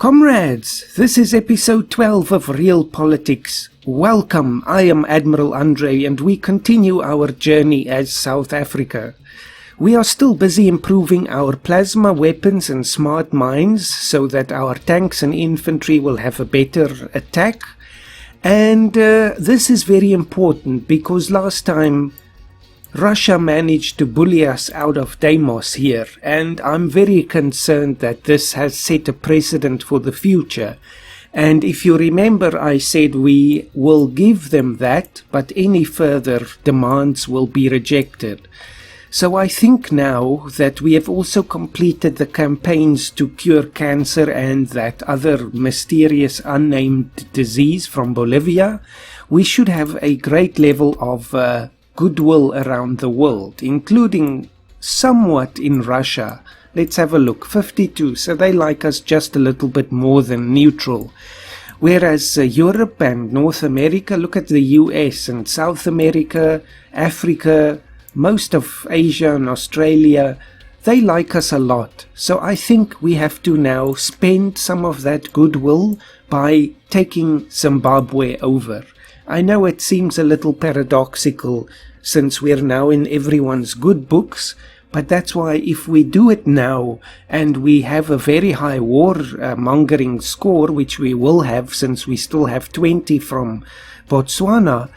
Comrades, this is episode 12 of Realpolitiks. Welcome, I am Admiral Andre and we continue our journey as South Africa. We are still busy improving our plasma weapons and smart mines so that our tanks and infantry will have a better attack. And this is very important because last time Russia managed to bully us out of Deimos here, and I'm very concerned that this has set a precedent for the future. And if you remember, I said we will give them that, but any further demands will be rejected. So I think now that we have also completed the campaigns to cure cancer and that other mysterious unnamed disease from Bolivia, we should have a great level of goodwill around the world, including somewhat in Russia. Let's have a look. 52, so they like us just a little bit more than neutral. Whereas Europe and North America, look at the US and South America, Africa, most of Asia and Australia, they like us a lot. So I think we have to now spend some of that goodwill by taking Zimbabwe over. I know it seems a little paradoxical since we're now in everyone's good books, but that's why if we do it now and we have a very high war-mongering score, which we will have since we still have 20 from Botswana,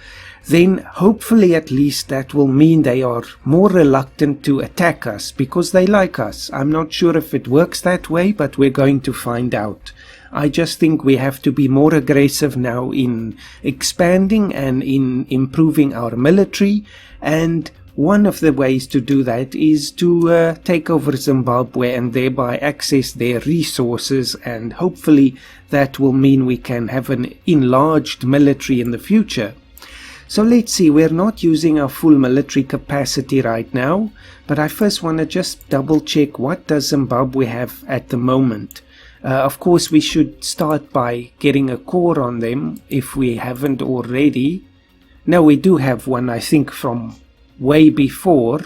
then hopefully at least that will mean they are more reluctant to attack us because they like us. I'm not sure if it works that way, but we're going to find out. I just think we have to be more aggressive now in expanding and in improving our military, and one of the ways to do that is to take over Zimbabwe and thereby access their resources, and hopefully that will mean we can have an enlarged military in the future. So let's see, we're not using our full military capacity right now, but I first want to just double check what does Zimbabwe have at the moment. Of course, we should start by getting a core on them if we haven't already. No, we do have one, I think, from way before.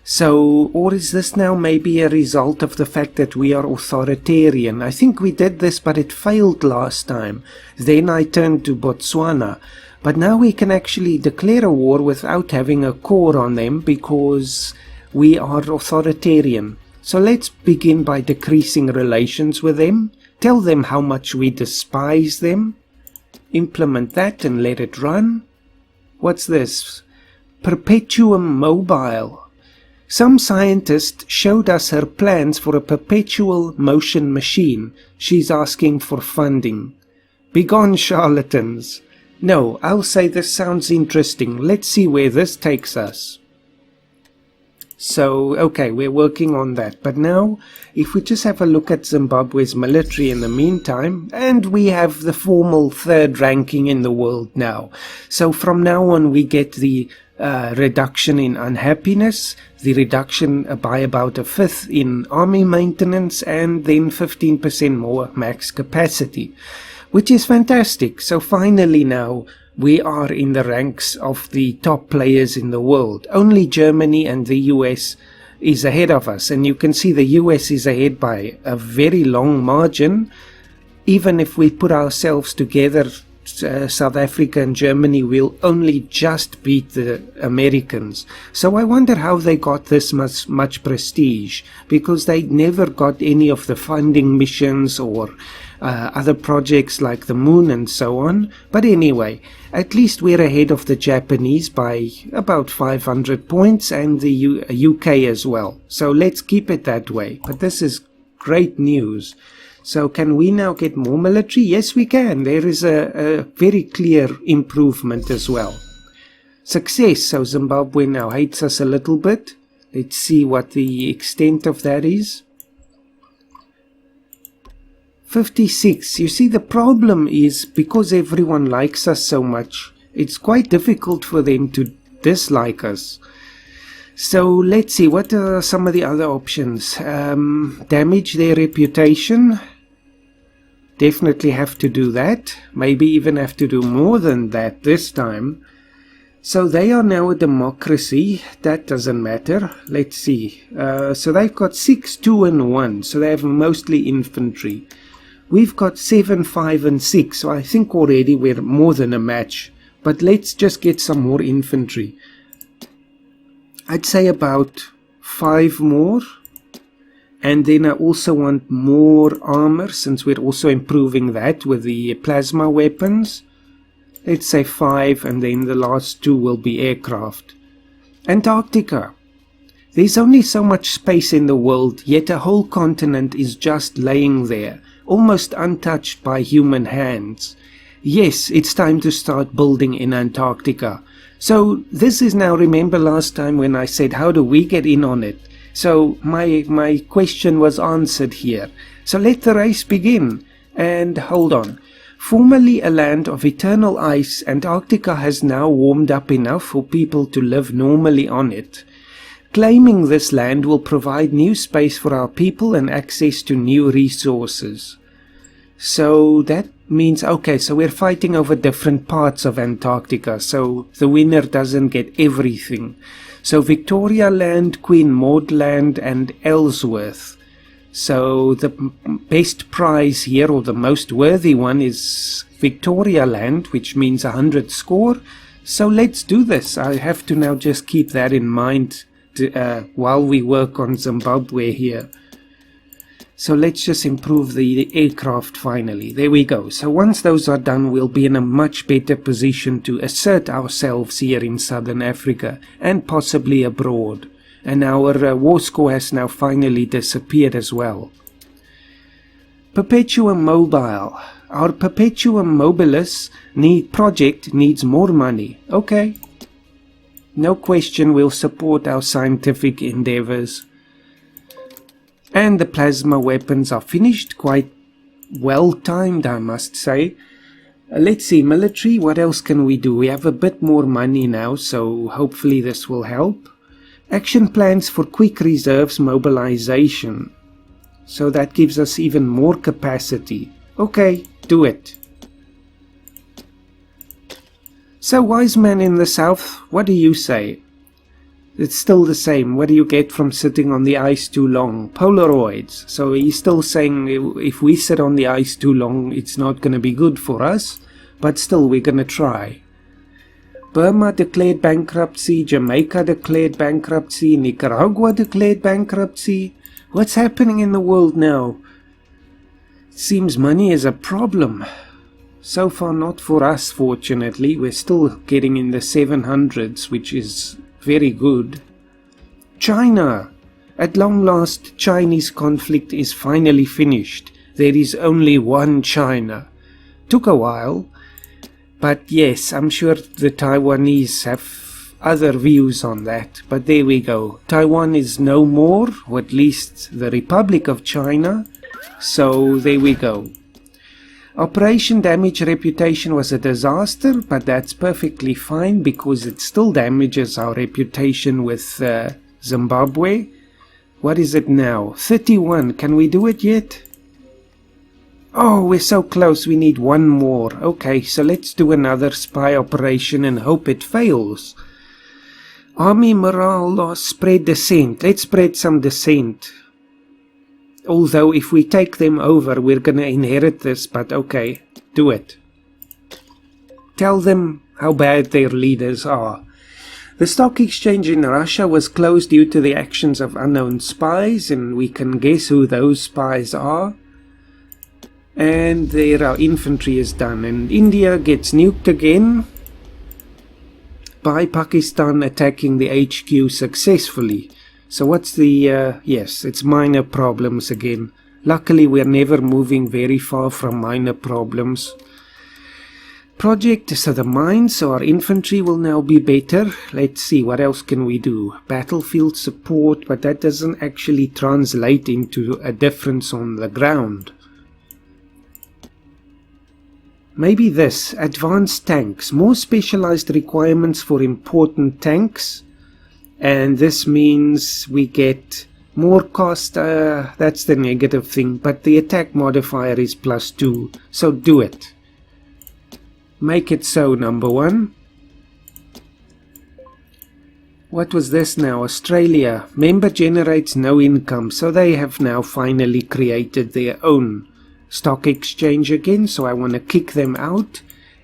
So, or is this now maybe a result of the fact that we are authoritarian? I think we did this, but it failed last time. Then I turned to Botswana. But now we can actually declare a war without having a core on them because we are authoritarian. So let's begin by decreasing relations with them, tell them how much we despise them, implement that and let it run. What's this? Perpetuum mobile. Some scientist showed us her plans for a perpetual motion machine. She's asking for funding. Begone, charlatans. No, I'll say this sounds interesting. Let's see where this takes us. So, okay, we're working on that. But now, if we just have a look at Zimbabwe's military in the meantime, and we have the formal third ranking in the world now. So from now on, we get the reduction in unhappiness, the reduction by about a fifth in army maintenance, and then 15% more max capacity, which is fantastic. So finally now, we are in the ranks of the top players in the world. Only Germany and the US is ahead of us. And you can see the US is ahead by a very long margin. Even if we put ourselves together, South Africa and Germany will only just beat the Americans. So I wonder how they got this much prestige, because they never got any of the funding missions or other projects like the moon and so on. But anyway, at least we're ahead of the Japanese by about 500 points and the UK as well. So let's keep it that way. But this is great news. So can we now get more military? Yes, we can. There is a very clear improvement as well. Success. So Zimbabwe now hates us a little bit. Let's see what the extent of that is. 56. You see, the problem is because everyone likes us so much, it's quite difficult for them to dislike us. So let's see, what are some of the other options? Damage their reputation. Definitely have to do that. Maybe even have to do more than that this time. So they are now a democracy. That doesn't matter. Let's see. So they've got 6, 2 and 1. So they have mostly infantry. We've got 7, 5 and 6, so I think already we're more than a match. But let's just get some more infantry. I'd say about 5 more. And then I also want more armor, since we're also improving that with the plasma weapons. Let's say 5, and then the last 2 will be aircraft. Antarctica. There's only so much space in the world, yet a whole continent is just laying there, almost untouched by human hands. Yes, it's time to start building in Antarctica. So this is now, remember last time when I said, how do we get in on it? So my question was answered here. So let the race begin. And hold on. Formerly a land of eternal ice, Antarctica has now warmed up enough for people to live normally on it. Claiming this land will provide new space for our people and access to new resources. So that means, okay, so we're fighting over different parts of Antarctica, so the winner doesn't get everything. So Victoria Land, Queen Maud Land and Ellsworth. So the best prize here, or the most worthy one, is Victoria Land, which means 100 score. So let's do this. I have to now just keep that in mind while we work on Zimbabwe here. So let's just improve the aircraft finally. There we go. So once those are done, we'll be in a much better position to assert ourselves here in Southern Africa and possibly abroad. And our war score has now finally disappeared as well. Perpetuum Mobile. Our Perpetuum Mobilis project needs more money. Okay. No question, we'll support our scientific endeavors. And the plasma weapons are finished, quite well timed, I must say. Let's see, military, what else can we do? We have a bit more money now, so hopefully this will help. Action plans for quick reserves mobilization. So that gives us even more capacity. Okay, do it. So, wise man in the south, what do you say? It's still the same. What do you get from sitting on the ice too long? Polaroids. So he's still saying if we sit on the ice too long, it's not going to be good for us. But still, we're going to try. Burma declared bankruptcy. Jamaica declared bankruptcy. Nicaragua declared bankruptcy. What's happening in the world now? It seems money is a problem. So far, not for us, fortunately. We're still getting in the 700s, which is very good. China. At long last, Chinese conflict is finally finished. There is only one China. Took a while, but yes, I'm sure the Taiwanese have other views on that. But there we go. Taiwan is no more, or at least the Republic of China. So there we go. Operation Damage Reputation was a disaster, but that's perfectly fine because it still damages our reputation with Zimbabwe. What is it now? 31. Can we do it yet? Oh, we're so close. We need one more. Okay, so let's do another spy operation and hope it fails. Army morale loss, spread dissent. Let's spread some dissent. Although if we take them over, we're going to inherit this, but okay, do it. Tell them how bad their leaders are. The stock exchange in Russia was closed due to the actions of unknown spies, and we can guess who those spies are. And there our infantry is done, and India gets nuked again by Pakistan attacking the HQ successfully. So what's the, yes, it's minor problems again. Luckily we're never moving very far from minor problems. Project, so the mines, so our infantry will now be better. Let's see, what else can we do? Battlefield support, but that doesn't actually translate into a difference on the ground. Maybe this, advanced tanks, more specialized requirements for important tanks. And this means we get more cost, that's the negative thing, but the attack modifier is +2, so do it. Make it so, number 1. What was this now? Australia. Member generates no income, so they have now finally created their own stock exchange again, so I want to kick them out.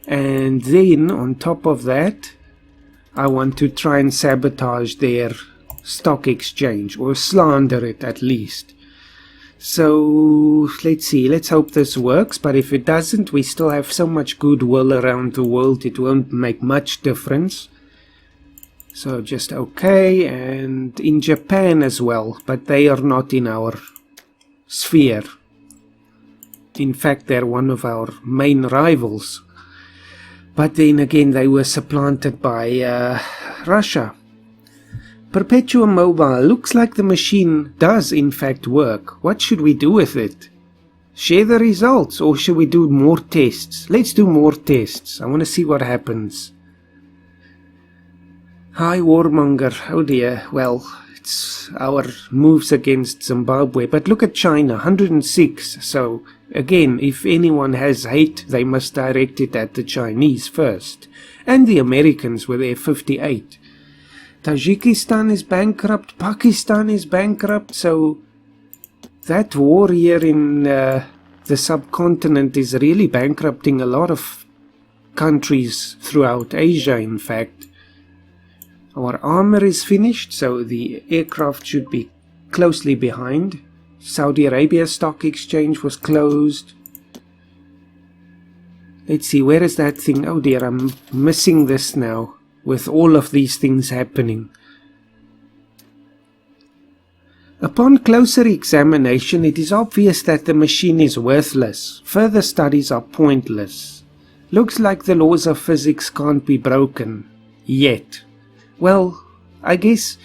And then on top of that, I want to try and sabotage their stock exchange, or slander it at least. So let's see, let's hope this works, but if it doesn't, we still have so much goodwill around the world, it won't make much difference. So just okay, and in Japan as well, but they are not in our sphere. In fact, they're one of our main rivals. But then again, they were supplanted by Russia. Perpetuum mobile. Looks like the machine does in fact work. What should we do with it? Share the results, or should we do more tests? Let's do more tests. I want to see what happens. Hi Warmonger. Oh dear. Well, it's our moves against Zimbabwe. But look at China, 106. So again, if anyone has hate, they must direct it at the Chinese first. And the Americans with their 58. Tajikistan is bankrupt, Pakistan is bankrupt, so that war here in the subcontinent is really bankrupting a lot of countries throughout Asia, in fact. Our armor is finished, so the aircraft should be closely behind. Saudi Arabia stock exchange was closed. Let's see, where is that thing? Oh dear, I'm missing this now. With all of these things happening. Upon closer examination, it is obvious that the machine is worthless. Further studies are pointless. Looks like the laws of physics can't be broken. Yet. Well, I guess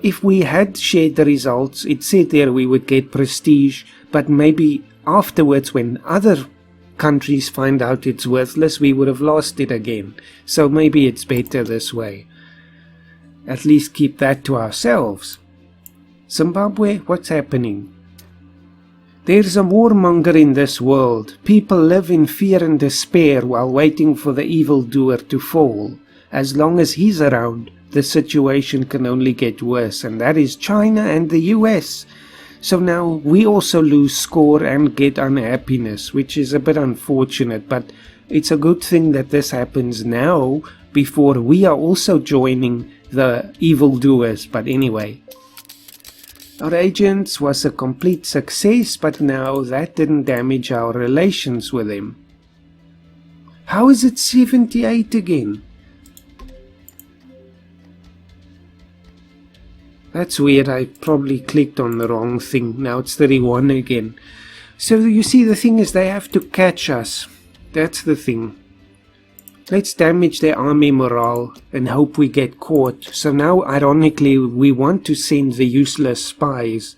if we had shared the results, it said there we would get prestige, but maybe afterwards when other countries find out it's worthless, we would have lost it again. So maybe it's better this way. At least keep that to ourselves. Zimbabwe, what's happening? There's a warmonger in this world. People live in fear and despair while waiting for the evildoer to fall. As long as he's around, the situation can only get worse, and that is China and the US. So now we also lose score and get unhappiness, which is a bit unfortunate, but it's a good thing that this happens now before we are also joining the evildoers. But anyway, our agents was a complete success, but now that didn't damage our relations with them. How is it 78 again? That's weird, I probably clicked on the wrong thing. Now it's 31 again. So you see, the thing is they have to catch us. That's the thing. Let's damage their army morale and hope we get caught. So now, ironically, we want to send the useless spies.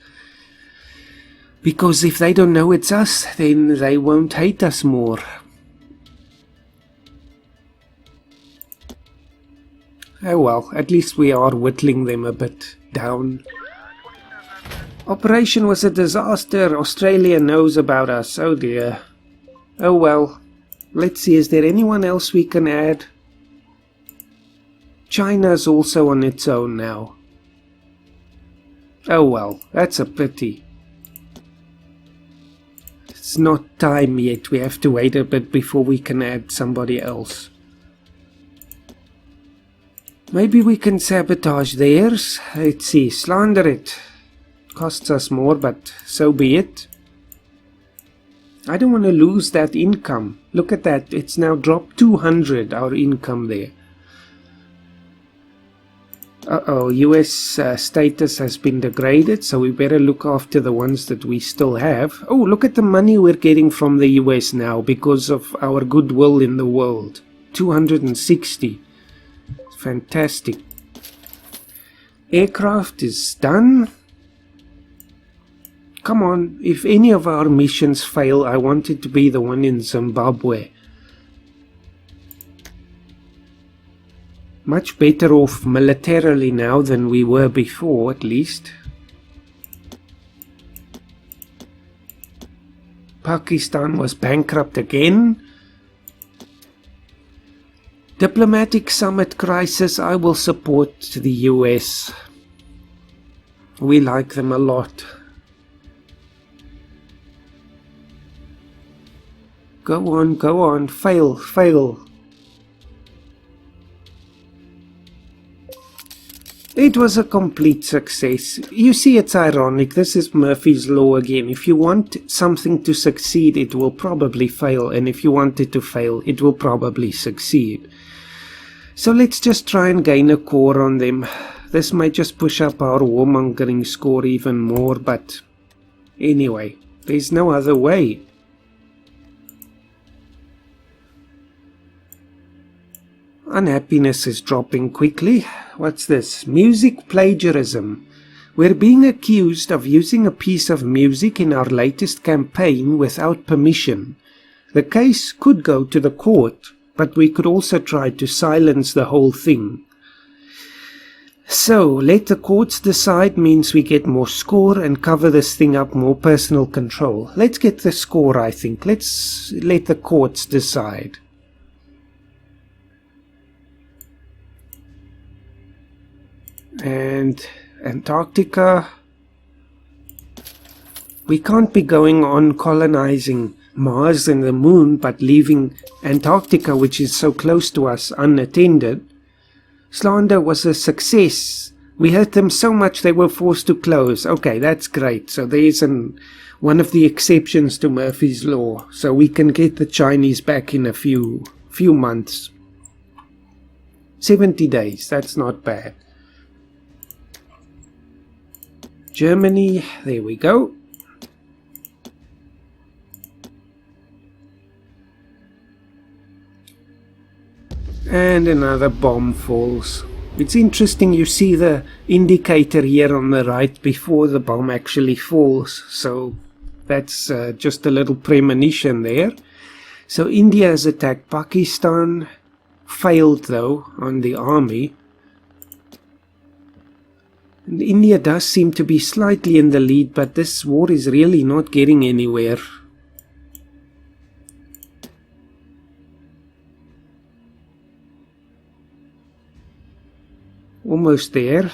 Because if they don't know it's us, then they won't hate us more. Oh well, at least we are whittling them a bit down. Operation was a disaster. Australia knows about us. Oh dear. Oh well. Let's see, is there anyone else we can add? China's also on its own now. Oh well, that's a pity. It's not time yet. We have to wait a bit before we can add somebody else. Maybe we can sabotage theirs. Let's see, slander it. Costs us more, but so be it. I don't want to lose that income. Look at that, it's now dropped 200, our income there. Uh-oh, US status has been degraded, so we better look after the ones that we still have. Oh, look at the money we're getting from the US now because of our goodwill in the world. 260. Fantastic. Aircraft is done. Come on, if any of our missions fail, I want it to be the one in Zimbabwe. Much better off militarily now than we were before, at least. Pakistan was bankrupt again. Diplomatic summit crisis, I will support the US. We like them a lot. go on, fail, fail. It was a complete success. You see, it's ironic. This is Murphy's Law again. If you want something to succeed, it will probably fail. And if you want it to fail, it will probably succeed. So let's just try and gain a core on them. This might just push up our warmongering score even more, but anyway, there's no other way. Unhappiness is dropping quickly. What's this? Music plagiarism. We're being accused of using a piece of music in our latest campaign without permission. The case could go to the court, but we could also try to silence the whole thing. So, let the courts decide means we get more score and cover this thing up, more personal control. Let's get the score, I think. Let's let the courts decide. And Antarctica. We can't be going on colonizing Mars and the Moon, but leaving Antarctica, which is so close to us, unattended. Slander was a success. We hurt them so much they were forced to close. Okay, that's great. So there's one of the exceptions to Murphy's Law. So we can get the Chinese back in a few months. 70 days, that's not bad. Germany, there we go. And another bomb falls. It's interesting, you see the indicator here on the right before the bomb actually falls. So that's just a little premonition there. So India has attacked Pakistan. Failed though on the army. And India does seem to be slightly in the lead, but this war is really not getting anywhere. Almost there.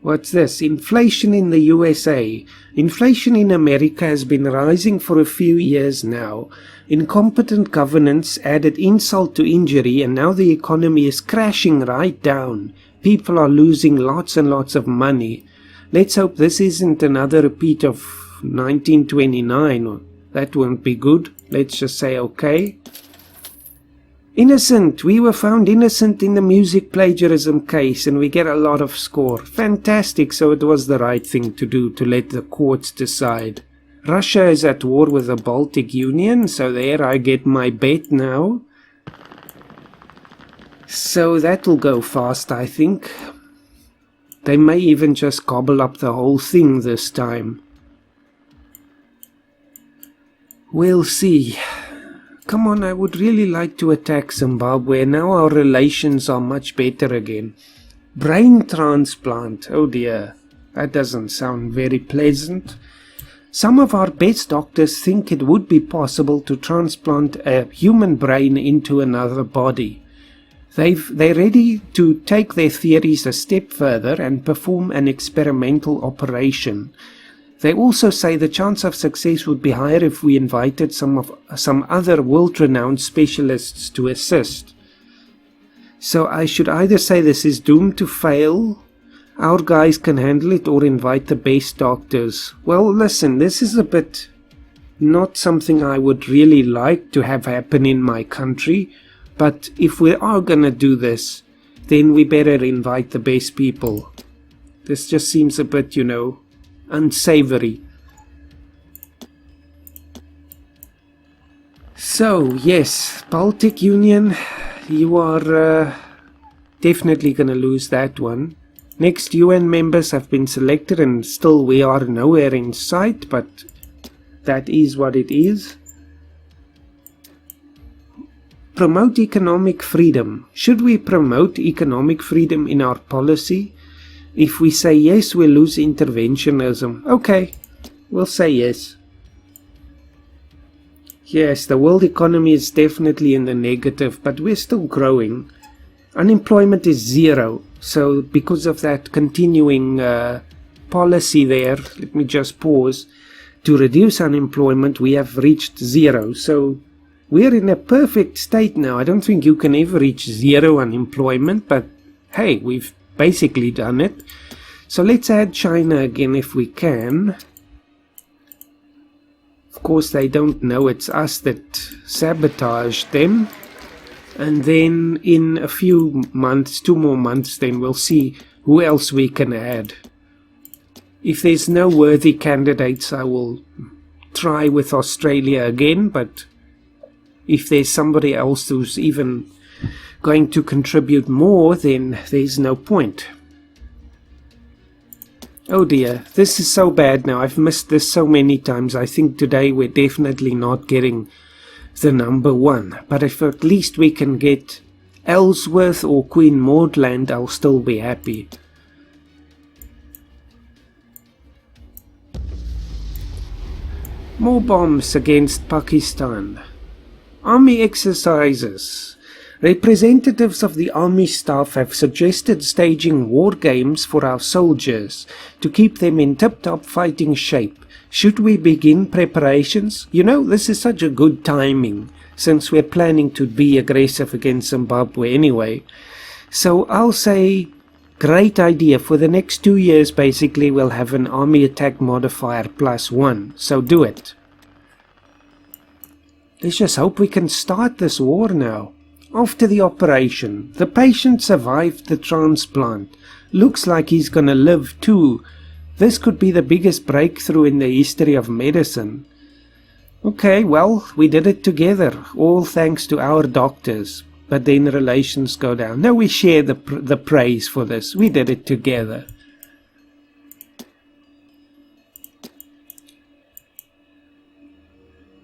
What's this? Inflation in the USA. Inflation in America has been rising for a few years now. Incompetent governance added insult to injury, and now the economy is crashing right down. People are losing lots and lots of money. Let's hope this isn't another repeat of 1929. That won't be good. Let's just say okay. Innocent. We were found innocent in the music plagiarism case, and we get a lot of score. Fantastic. So it was the right thing to do, to let the courts decide. Russia is at war with the Baltic Union, so there I get my bet now. So that'll go fast, I think. They may even just gobble up the whole thing this time. We'll see. Come on, I would really like to attack Zimbabwe. Now our relations are much better again. Brain transplant. Oh dear. That doesn't sound very pleasant. Some of our best doctors think it would be possible to transplant a human brain into another body. They're ready to take their theories a step further and perform an experimental operation. They also say the chance of success would be higher if we invited some other world-renowned specialists to assist. So I should either say this is doomed to fail, our guys can handle it, or invite the best doctors. Well, listen, this is a bit not something I would really like to have happen in my country. But if we are gonna do this, then we better invite the best people. This just seems a bit, unsavory. So, yes, Baltic Union, you are definitely gonna lose that one. Next UN members have been selected, and still we are nowhere in sight, but that is what it is. Promote economic freedom. Should we promote economic freedom in our policy? If we say yes, we'll lose interventionism. Okay, we'll say yes. Yes, the world economy is definitely in the negative, but we're still growing. Unemployment is 0, so because of that continuing policy there, let me just pause. to reduce unemployment, we have reached 0. So we're in a perfect state now. I don't think you can ever reach 0 unemployment, but hey, we've basically done it. So let's add China again if we can. Of course, they don't know it's us that sabotaged them. And then in a few months, 2 more months, then we'll see who else we can add. If there's no worthy candidates, I will try with Australia again, but if there's somebody else who's even going to contribute more, then there's no point. Oh dear, this is so bad now. I've missed this so many times. I think today we're definitely not getting the number 1. But if at least we can get Ellsworth or Queen Maudland, I'll still be happy. More bombs against Pakistan. Army exercises. Representatives of the army staff have suggested staging war games for our soldiers to keep them in tip-top fighting shape. Should we begin preparations? You know, this is such a good timing, since we're planning to be aggressive against Zimbabwe anyway. So I'll say, great idea. For the next 2 years, basically, we'll have an army attack modifier +1. So do it. Let's just hope we can start this war now. After the operation, the patient survived the transplant. Looks like he's gonna live too. This could be the biggest breakthrough in the history of medicine. Okay, well, we did it together, all thanks to our doctors. But then relations go down. No, we share the praise for this. We did it together.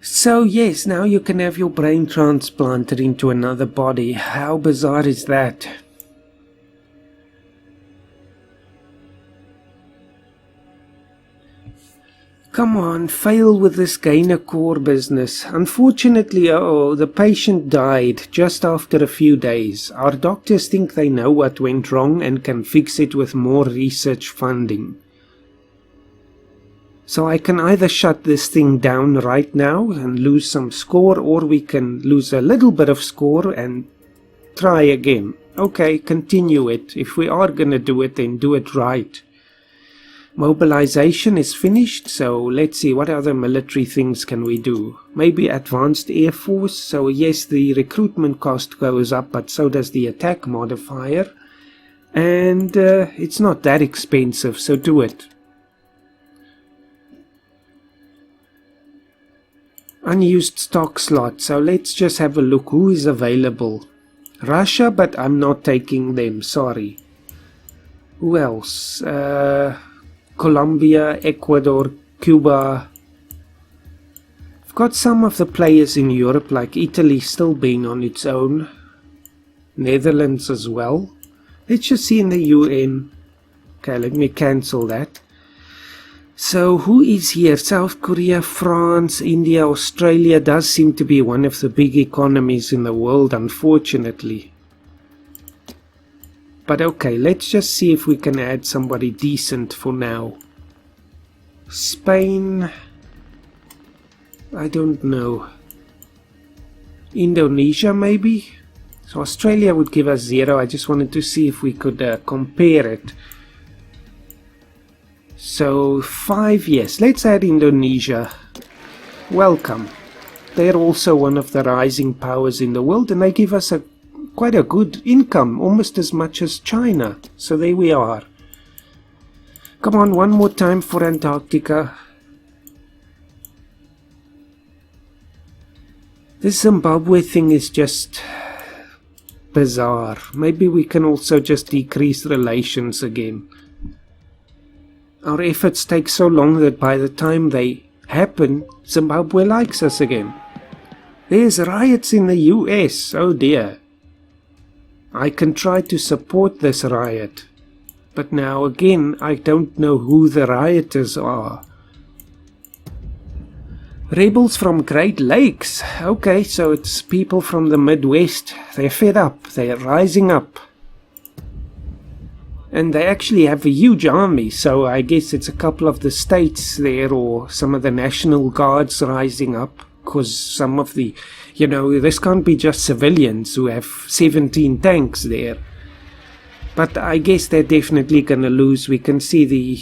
So yes, now you can have your brain transplanted into another body. How bizarre is that? Come on, fail with this gainer core business. Unfortunately, the patient died just after a few days. Our doctors think they know what went wrong and can fix it with more research funding. So I can either shut this thing down right now and lose some score, or we can lose a little bit of score and try again. Okay, continue it. If we are gonna do it, then do it right. Mobilization is finished, so let's see what other military things can we do. Maybe advanced air force. So yes, the recruitment cost goes up, but so does the attack modifier. And it's not that expensive, so do it. Unused stock slot, so let's just have a look who is available. Russia, but I'm not taking them, sorry. Who else? Colombia, Ecuador, Cuba. I've got some of the players in Europe, like Italy still being on its own. Netherlands as well. Let's just see in the UN. Okay, let me cancel that. So who is here? South Korea, France, India, Australia does seem to be one of the big economies in the world, unfortunately. But okay, let's just see if we can add somebody decent for now. Spain, I don't know. Indonesia maybe? So Australia would give us 0. I just wanted to see if we could compare it. So 5, yes, let's add Indonesia. Welcome. They're also one of the rising powers in the world, and they give us quite a good income, almost as much as China. So there we are. Come on, one more time for Antarctica. This Zimbabwe thing is just bizarre. Maybe we can also just decrease relations again. Our efforts take so long that by the time they happen, Zimbabwe likes us again. There's riots in the US, oh dear. I can try to support this riot, but now again I don't know who the rioters are. Rebels from Great Lakes. Okay, so it's people from the Midwest. They're fed up. They're rising up. And they actually have a huge army, so I guess it's a couple of the states there or some of the National Guards rising up, because some of the, this can't be just civilians who have 17 tanks there. But I guess they're definitely going to lose. We can see the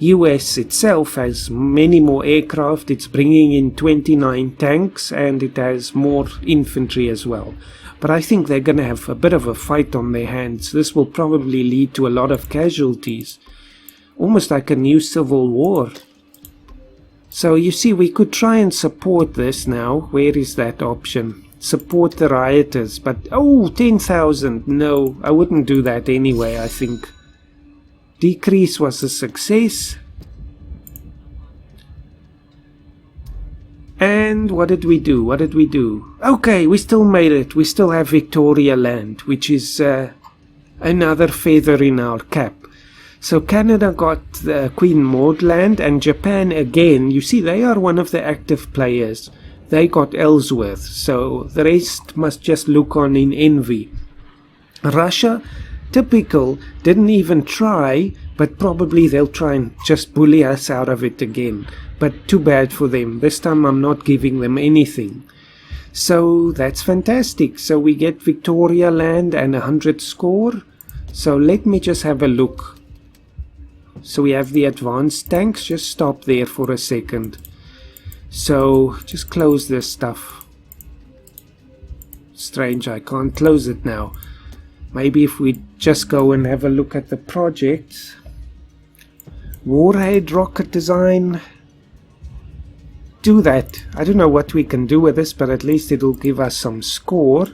US itself has many more aircraft. It's bringing in 29 tanks and it has more infantry as well. But I think they're going to have a bit of a fight on their hands. This will probably lead to a lot of casualties. Almost like a new civil war. So you see, we could try and support this now. Where is that option? Support the rioters. But, 10,000. No, I wouldn't do that anyway, I think. Decrease was a success. And what did we do? Okay, we still made it. We still have Victoria Land, which is another feather in our cap. So Canada got the Queen Maud Land, and Japan again. You see, they are one of the active players. They got Ellsworth, so the rest must just look on in envy. Russia, typical, didn't even try, but probably they'll try and just bully us out of it again. But too bad for them. This time I'm not giving them anything. So that's fantastic. So we get Victoria Land and 100 score. So let me just have a look. So we have the advanced tanks. Just stop there for a second. So just close this stuff. Strange, I can't close it now. Maybe if we just go and have a look at the projects. Warhead rocket design. Do that. I don't know what we can do with this, but at least it'll give us some score.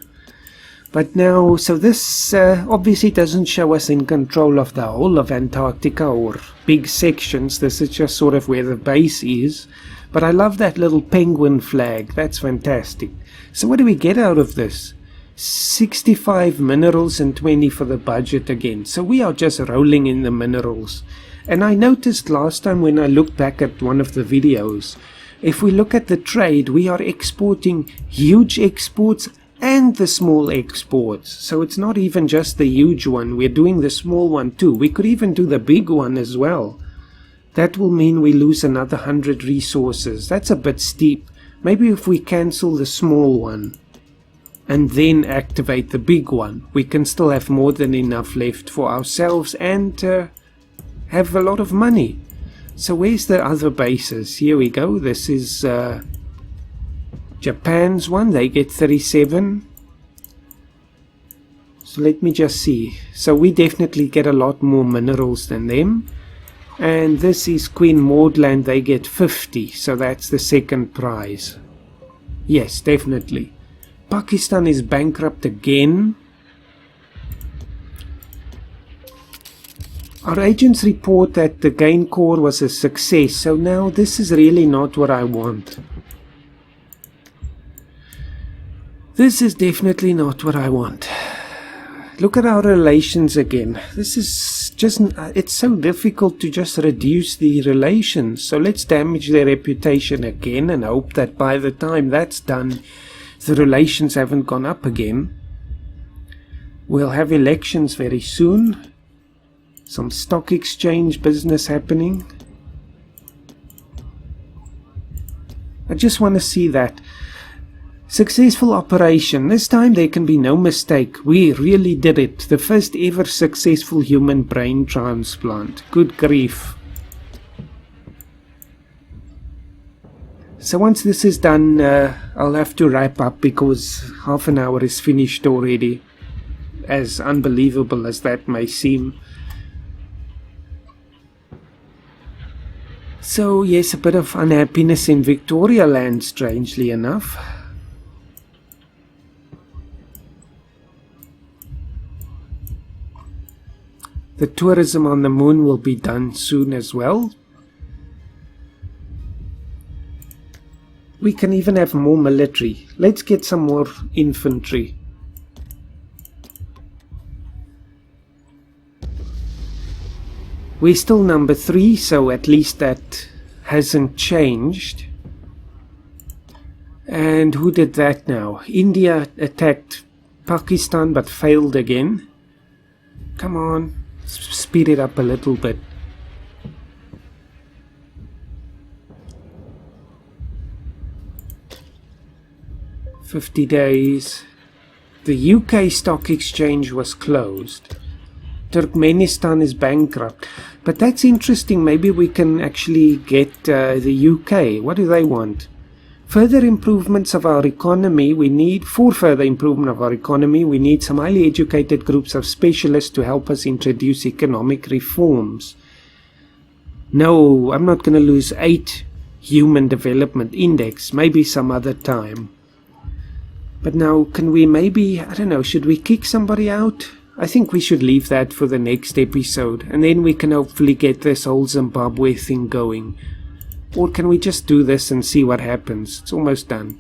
But now, so this obviously doesn't show us in control of the whole of Antarctica or big sections. This is just sort of where the base is. But I love that little penguin flag. That's fantastic. So what do we get out of this? 65 minerals and 20 for the budget again. So we are just rolling in the minerals. And I noticed last time when I looked back at one of the videos, if we look at the trade, we are exporting huge exports and the small exports. So it's not even just the huge one. We're doing the small one too. We could even do the big one as well. That will mean we lose another 100 resources. That's a bit steep. Maybe if we cancel the small one and then activate the big one, we can still have more than enough left for ourselves and have a lot of money. So where's the other bases? Here we go. This is Japan's one. They get 37. So let me just see. So we definitely get a lot more minerals than them. And this is Queen Maud Land. They get 50. So that's the second prize. Yes, definitely. Pakistan is bankrupt again. Our agents report that the gain core was a success, so now this is really not what I want. This is definitely not what I want. Look at our relations again. This is just, it's so difficult to just reduce the relations. So let's damage their reputation again and hope that by the time that's done, the relations haven't gone up again. We'll have elections very soon. Some stock exchange business happening. I just want to see that. Successful operation. This time there can be no mistake. We really did it. The first ever successful human brain transplant. Good grief. So once this is done, I'll have to wrap up because half an hour is finished already. As unbelievable as that may seem. So yes, a bit of unhappiness in Victoria Land, strangely enough. The tourism on the moon will be done soon as well. We can even have more military. Let's get some more infantry. We're still number 3, so at least that hasn't changed. And who did that now? India attacked Pakistan but failed again. Come on. speed it up a little bit. "50 days. The UK stock exchange was closed. Turkmenistan is bankrupt." But that's interesting. Maybe we can actually get the UK. What do they want? Further improvements of our economy. For further improvement of our economy, we need some highly educated groups of specialists to help us introduce economic reforms. No, I'm not going to lose 8 Human Development Index. Maybe some other time. But now, can we maybe, I don't know, should we kick somebody out? I think we should leave that for the next episode, and then we can hopefully get this whole Zimbabwe thing going. Or can we just do this and see what happens? It's almost done.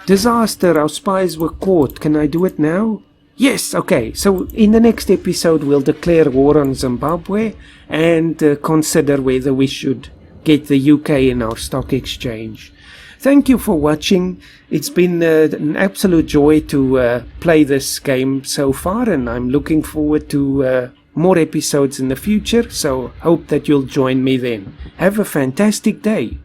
Disaster, our spies were caught. Can I do it now? Yes, okay. So in the next episode we'll declare war on Zimbabwe and consider whether we should get the UK in our stock exchange. Thank you for watching. It's been an absolute joy to play this game so far, and I'm looking forward to more episodes in the future, so hope that you'll join me then. Have a fantastic day.